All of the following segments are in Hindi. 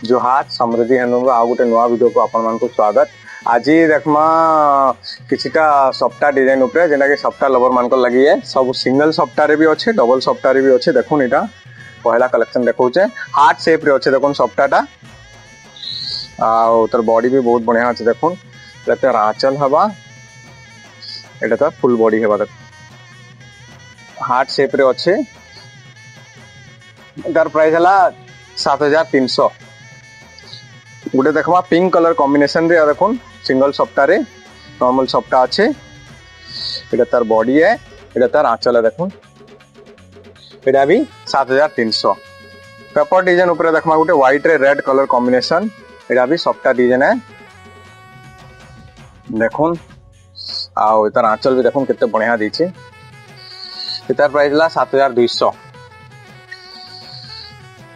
जोहार समृद्धि हैंडलूम आ गोटे नुआ वीडियो को आपण मानक स्वागत। आज देखमा किछिटा सफ्टा डिजाइन उपरे जेना कि सफ्टा लवर मानक लगी है सब सिंगल सफ्टा रे भी अच्छे डबल सफ्टा रे भी अच्छे। देखुन एटा पहला कलेक्शन देखौचे हार्ट शेप रे अच्छे। देखुन सफ्टाटा आ तर बॉडी भी बहुत बढ़िया अच्छे। देखुन एटा आंचल हवा एटा तो फुल बॉडी हवा। देख हार्ट शेप रे अच्छे। तार प्राइस हला 7300। गोटे देखमा पिंक कलर कॉम्बिनेशन रे देखुन सिंगल सफ्टा रे नॉर्मल सफ्टा अच्छे। एटा तार बॉडी है एटा तार आंचल है। देखुन एटा भी 7300। पेपर डिजाइन ऊपर देखमा गोटे व्हाइट रे रेड कलर कॉम्बिनेशन एटा भी सफ्टा डिजाइन है। देखुन आउ तार आंचल भी देखुन केते बढ़िया देछि। एतार प्राइस ला 7200।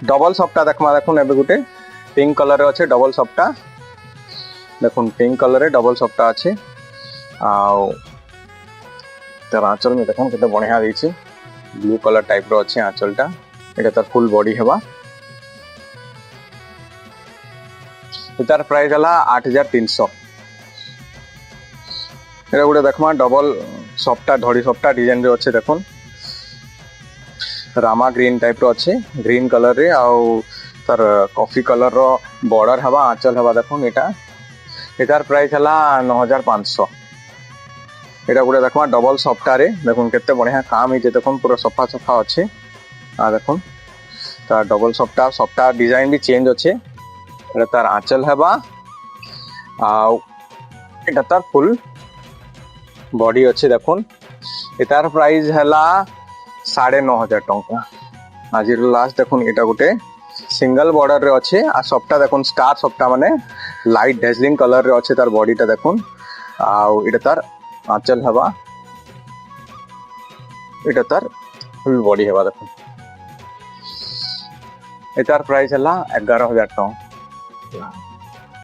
डबल सफ्टा देखमा देखुन एबे गोटे पिंक कलर रे अच्छे डबल सफ्टा। देखुन पिंक कलर रे डबल सफ्टा अच्छे। आउ तार आंचल में देखुन केते बढ़िया देछि। ब्लू कलर टाइप रो अच्छे आंचलटा एटा तार फुल बॉडी हेबा। एतार प्राइस हला 8300। एटा गोटे देखमा डबल सफ्टा धड़ी सफ्टा डिजाइन रे अच्छे। देखुन रामा ग्रीन टाइप रो अच्छे ग्रीन कलर रे आउ तार कॉफी कलर रो बॉर्डर हवा आंचल हवा। देखुन एटार प्राइस हला 9500। एटा गोटे देखमा डबल सफ्टा रे देखुन केते बढ़िया काम हिचे। देखुन पूरा सफा सफा अच्छे। आ देखुन तार डबल सफ्टा सफ्टा डिजाइन भी चेंज अच्छे। एटा तार आंचल हवा आउ एटा तार फुल बॉडी अच्छे। देखुन एटार प्राइस हला 9500 टंका। आज लास्ट देखुन एटा गोटे सिंगल बॉर्डर रे अच्छे। आ सफ्टा देखुन स्टार सफ्टा माने लाइट डेजलिंग कलर रे अच्छे। तार बॉडीटा देखुन आउ एटा तार आंचल हवा एटा तार फुल बॉडी हवा। देखुन एटार प्राइस हला 11000 टंका।